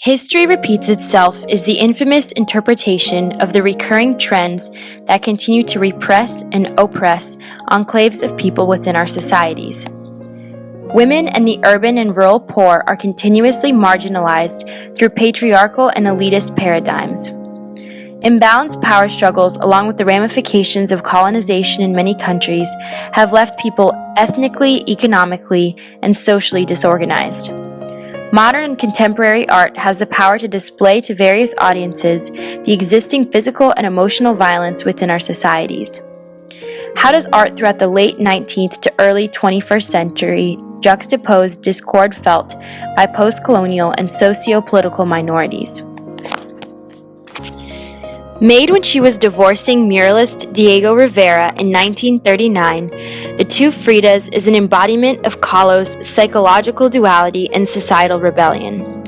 History repeats itself is the infamous interpretation of the recurring trends that continue to repress and oppress enclaves of people within our societies. Women and the urban and rural poor are continuously marginalized through patriarchal and elitist paradigms. Imbalanced power struggles, along with the ramifications of colonization in many countries, have left people ethnically, economically, and socially disorganized. Modern and contemporary art has the power to display to various audiences the existing physical and emotional violence within our societies. How does art throughout the late 19th to early 21st century juxtapose discord felt by post-colonial and socio-political minorities? Made when she was divorcing muralist Diego Rivera in 1939, The Two Fridas is an embodiment of Kahlo's psychological duality and societal rebellion.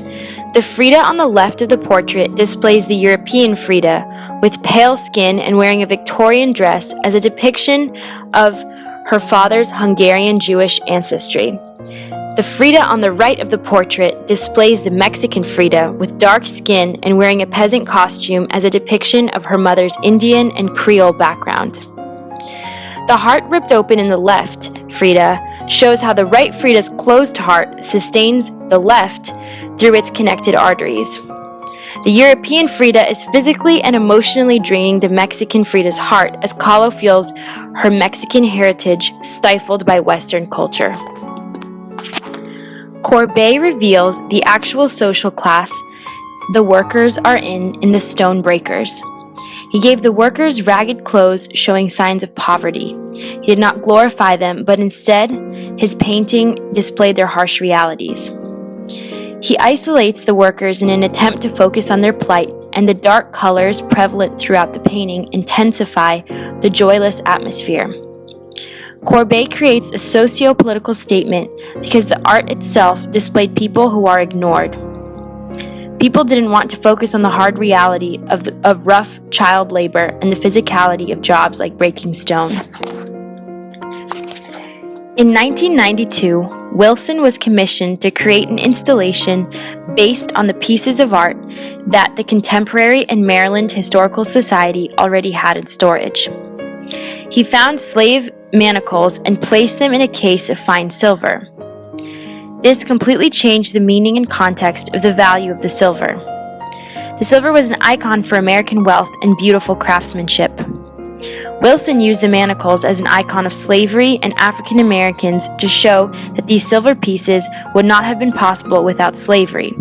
The Frida on the left of the portrait displays the European Frida, with pale skin and wearing a Victorian dress as a depiction of her father's Hungarian Jewish ancestry. The Frida on the right of the portrait displays the Mexican Frida with dark skin and wearing a peasant costume as a depiction of her mother's Indian and Creole background. The heart ripped open in the left Frida shows how the right Frida's closed heart sustains the left through its connected arteries. The European Frida is physically and emotionally draining the Mexican Frida's heart as Kahlo feels her Mexican heritage stifled by Western culture. Courbet reveals the actual social class the workers are in the Stone Breakers. He gave the workers ragged clothes showing signs of poverty. He did not glorify them, but instead, his painting displayed their harsh realities. He isolates the workers in an attempt to focus on their plight, and the dark colors prevalent throughout the painting intensify the joyless atmosphere. Courbet creates a socio-political statement because the art itself displayed people who are ignored. People didn't want to focus on the hard reality of rough child labor and the physicality of jobs like breaking stone. In 1992, Wilson was commissioned to create an installation based on the pieces of art that the Contemporary and Maryland Historical Society already had in storage. He found slave manacles and placed them in a case of fine silver. This completely changed the meaning and context of the value of the silver. The silver was an icon for American wealth and beautiful craftsmanship. Wilson used the manacles as an icon of slavery and African Americans to show that these silver pieces would not have been possible without slavery,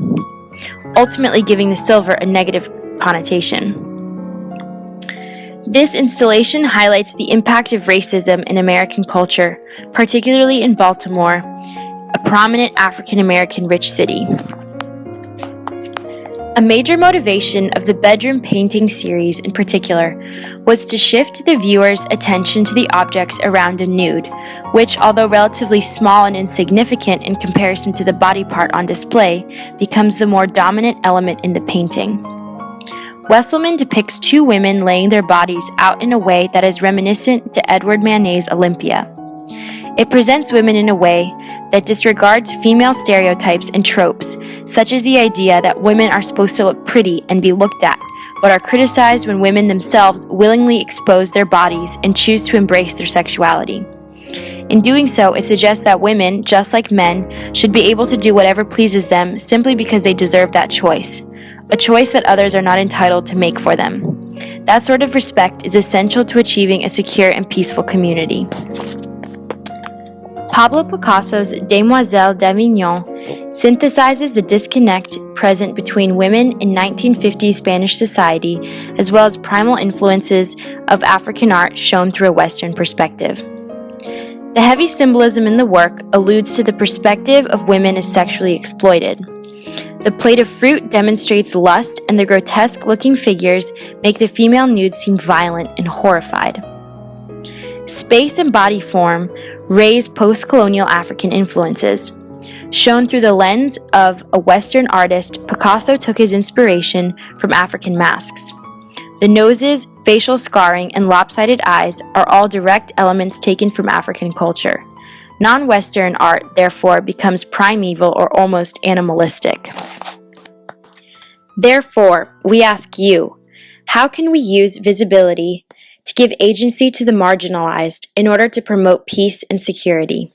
ultimately giving the silver a negative connotation. This installation highlights the impact of racism in American culture, particularly in Baltimore, a prominent African American rich city. A major motivation of the bedroom painting series in particular was to shift the viewer's attention to the objects around a nude, which, although relatively small and insignificant in comparison to the body part on display, becomes the more dominant element in the painting. Wesselmann depicts two women laying their bodies out in a way that is reminiscent to Edward Manet's Olympia. It presents women in a way that disregards female stereotypes and tropes, such as the idea that women are supposed to look pretty and be looked at, but are criticized when women themselves willingly expose their bodies and choose to embrace their sexuality. In doing so, it suggests that women, just like men, should be able to do whatever pleases them simply because they deserve that choice, a choice that others are not entitled to make for them. That sort of respect is essential to achieving a secure and peaceful community. Pablo Picasso's Demoiselles d'Avignon synthesizes the disconnect present between women in 1950s Spanish society, as well as primal influences of African art shown through a Western perspective. The heavy symbolism in the work alludes to the perspective of women as sexually exploited. The plate of fruit demonstrates lust, and the grotesque-looking figures make the female nude seem violent and horrified. Space and body form raise post-colonial African influences. Shown through the lens of a Western artist, Picasso took his inspiration from African masks. The noses, facial scarring, and lopsided eyes are all direct elements taken from African culture. Non-Western art, therefore, becomes primeval or almost animalistic. Therefore, we ask you, how can we use visibility to give agency to the marginalized in order to promote peace and security?